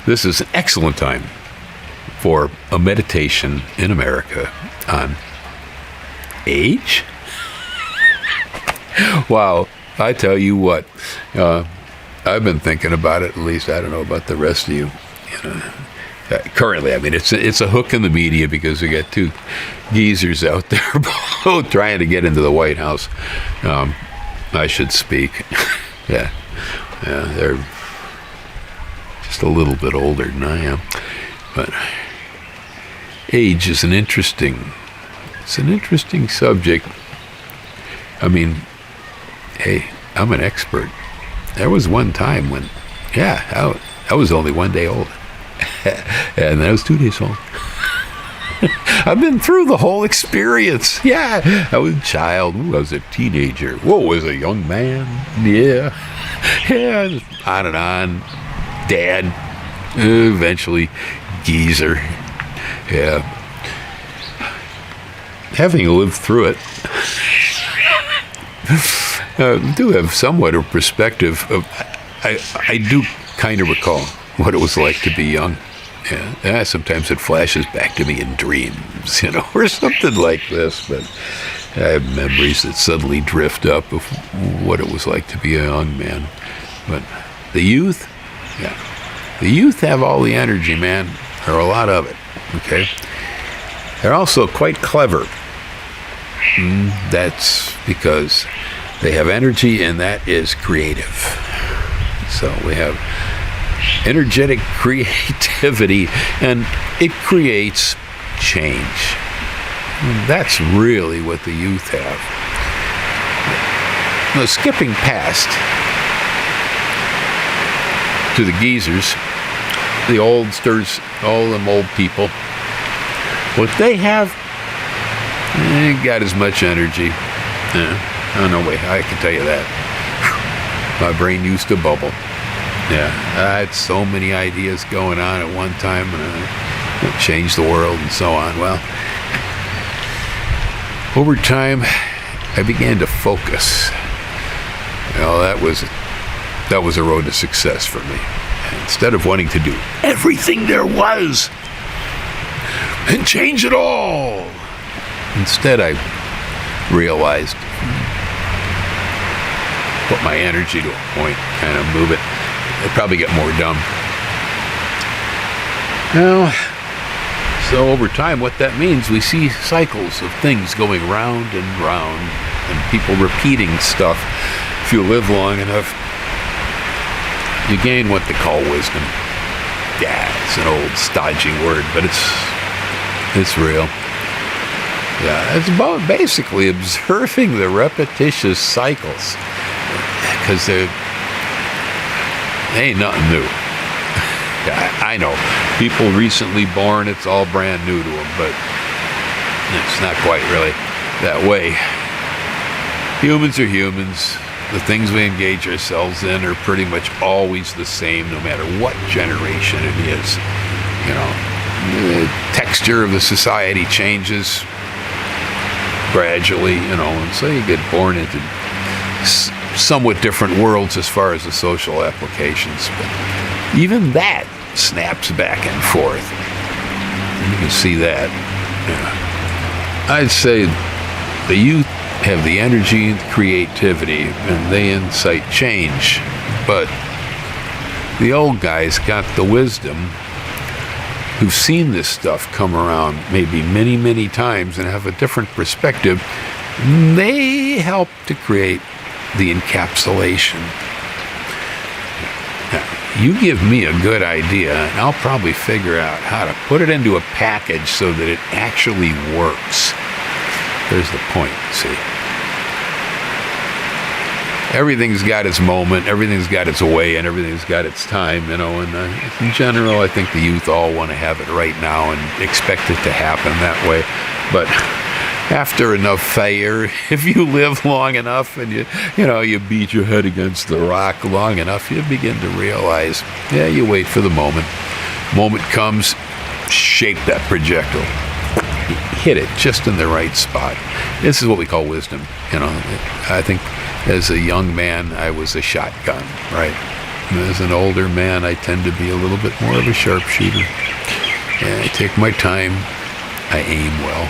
This is an excellent time for a meditation in America on age. Wow, I tell you what, I've been thinking about it. At least I don't know about the rest of you. Currently, I mean, it's a hook in the media because we got two geezers out there both trying to get into the White House. I should speak. Yeah, they're just a little bit older than I am, but age is an interesting subject. I mean, hey, I'm an expert. There was one time when, I was only 1 day old. And I was 2 days old. I've been through the whole experience. Yeah, I was a child. Ooh, I was a teenager. Whoa, I was a young man. Yeah, on and on. Dad, eventually geezer. Yeah. Having lived through it, do have somewhat of perspective of, I do kind of recall what it was like to be young. Yeah, sometimes it flashes back to me in dreams, or something like this, but I have memories that suddenly drift up of what it was like to be a young man. But the youth, the youth have all the energy, man, or a lot of it, okay? They're also quite clever. That's because they have energy, and that is creative. So we have energetic creativity, and it creates change. And that's really what the youth have. Now, skipping past to the geezers, the oldsters, all them old people, what they have, they got as much energy. Oh, no way, I can tell you that. My brain used to bubble. Yeah, I had so many ideas going on at one time, and change the world and so on. Well, over time, I began to focus. That was a road to success for me. Instead of wanting to do everything there was and change it all, instead I realized, put my energy to a point, kind of move it. I'd probably get more done. Now, so over time, what that means, we see cycles of things going round and round, and people repeating stuff. If you live long enough, you gain what they call wisdom. Yeah, it's an old stodgy word, but it's real. Yeah, it's about basically observing the repetitious cycles, because they ain't nothing new. Yeah, I know. People recently born, it's all brand new to them, but it's not quite really that way. Humans are humans. The things we engage ourselves in are pretty much always the same, no matter what generation it is. The texture of the society changes gradually, and so you get born into somewhat different worlds as far as the social applications, but even that snaps back and forth. You can see that. Yeah. I'd say the youth have the energy and creativity, and they incite change, but the old guys got the wisdom, who've seen this stuff come around maybe many, many times and have a different perspective. They help to create the encapsulation. Now, you give me a good idea, and I'll probably figure out how to put it into a package so that it actually works. There's the point, see. Everything's got its moment, everything's got its way, and everything's got its time, and in general, I think the youth all want to have it right now and expect it to happen that way. But after enough fire, if you live long enough and you beat your head against the rock long enough, you begin to realize, you wait for the moment. Moment comes, shape that projectile. Hit it just in the right spot. This is what we call wisdom. I think as a young man, I was a shotgun, right? As an older man, I tend to be a little bit more of a sharpshooter. And I take my time. I aim well.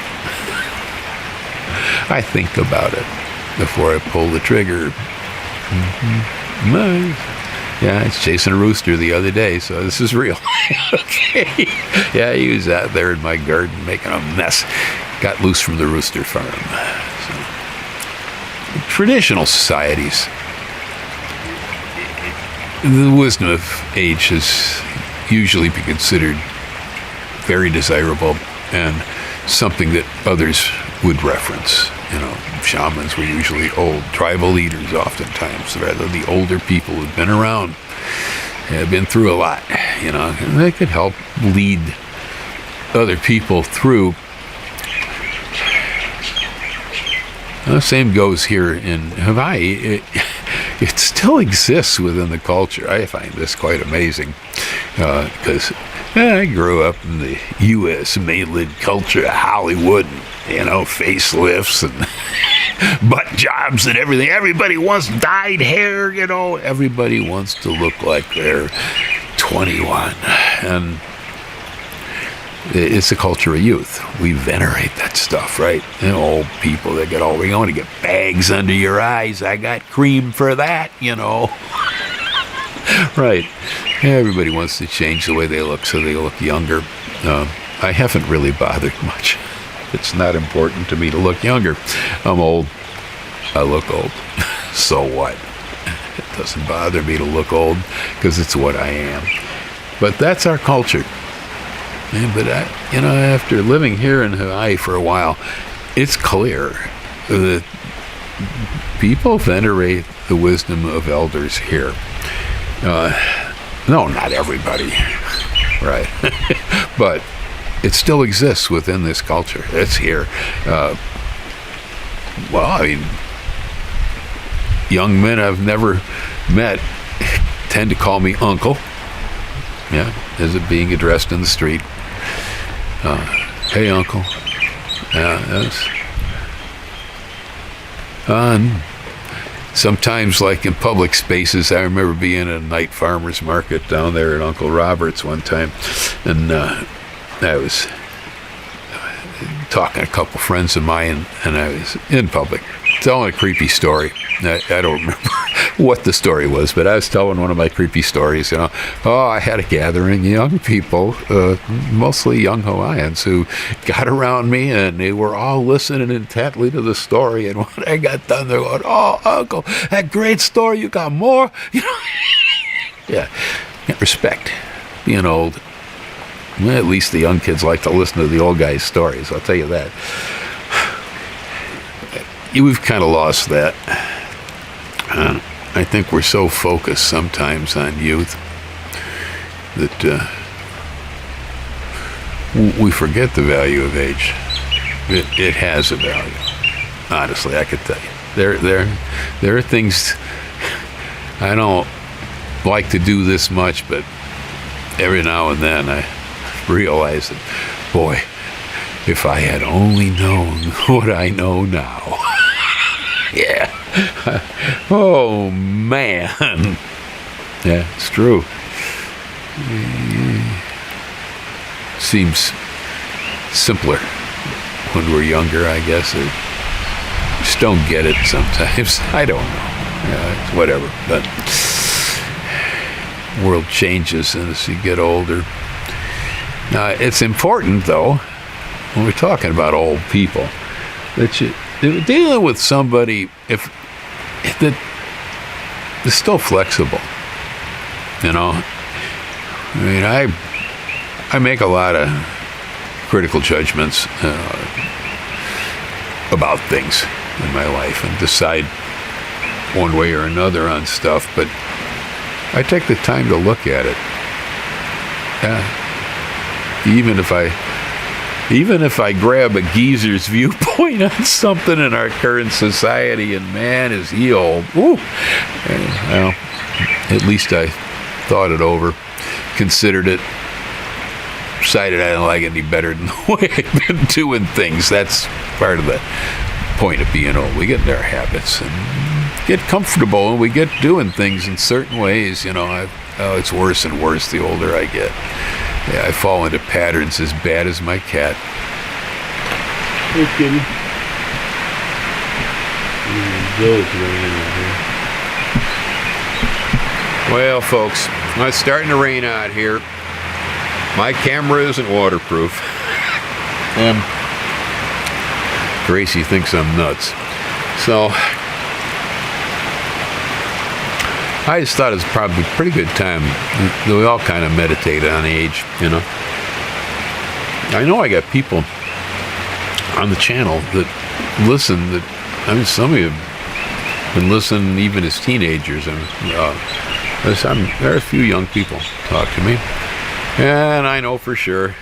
I think about it before I pull the trigger. Nice. Yeah, I was chasing a rooster the other day, so this is real. Okay. Yeah, he was out there in my garden making a mess. Got loose from the rooster farm. So, traditional societies, the wisdom of age has usually been considered very desirable and something that others would reference. You know, shamans were usually old. Tribal leaders oftentimes, rather the older people who've been around, have been through a lot, you know, and they could help lead other people through. The same goes here in Hawaii. It still exists within the culture. I find this quite amazing because I grew up in the U.S. mainland culture, Hollywood, and, you know, facelifts and butt jobs and everything. Everybody wants dyed hair, you know. Everybody wants to look like they're 21. And it's a culture of youth. We venerate that stuff, right? You know, old people that get old. You want to get bags under your eyes. I got cream for that, you know. Right. Everybody wants to change the way they look so they look younger. I haven't really bothered much. It's not important to me to look younger. I'm old. I look old. So what? It doesn't bother me to look old because it's what I am. But that's our culture. But you know, after living here in Hawaii for a while, it's clear that people venerate the wisdom of elders here. No, not everybody, right? But it still exists within this culture. It's here. Well, I mean, young men I've never met tend to call me uncle. Yeah, as it being addressed in the street. Hey, uncle. Yeah, that's. Sometimes, like in public spaces, I remember being at a night farmer's market down there at Uncle Robert's one time, and I was talking to a couple friends of mine, and I was in public telling a creepy story. I don't remember what the story was, but I was telling one of my creepy stories, you know. Oh, I had a gathering of young people, mostly young Hawaiians, who got around me, and they were all listening intently to the story, and when I got done, they're going, oh, Uncle, that great story, you got more? You know? Yeah, respect being old. Well, at least the young kids like to listen to the old guys' stories, I'll tell you that. We've kind of lost that. I think we're so focused sometimes on youth that we forget the value of age. It has a value. Honestly, I could tell you. There are things I don't like to do this much, but every now and then I realize that, boy, if I had only known what I know now. Yeah. Oh, man. Yeah, it's true. Seems simpler when we're younger, I guess. Or just don't get it sometimes. I don't know. Yeah, it's whatever. But world changes as you get older. It's important, though, when we're talking about old people, that you're dealing with somebody that is still flexible. You know, I mean, I make a lot of critical judgments about things in my life and decide one way or another on stuff, but I take the time to look at it. Yeah. Even if I grab a geezer's viewpoint on something in our current society, and man, is he old. Ooh. Well, at least I thought it over, considered it, decided I didn't like it any better than the way I've been doing things. That's part of the point of being old. We get in our habits, and get comfortable and we get doing things in certain ways. You know, it's worse and worse the older I get. Yeah, I fall into patterns as bad as my cat. Hey, kitty. Joe's raining out here. Well, folks, it's starting to rain out here. My camera isn't waterproof. And Gracie thinks I'm nuts. So I just thought it was probably a pretty good time. We all kind of meditate on age, you know. I know I got people on the channel that listen, some of you have been listening even as teenagers. There are a few young people talk to me. And I know for sure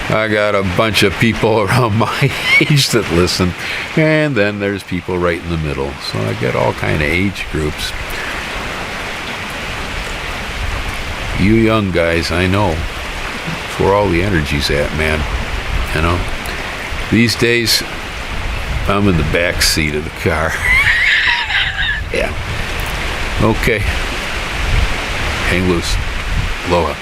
I got a bunch of people around my age that listen. And then there's people right in the middle. So I get all kind of age groups. You young guys, I know. It's where all the energy's at, man. You know? These days, I'm in the back seat of the car. Yeah. Okay. Hang loose. Aloha.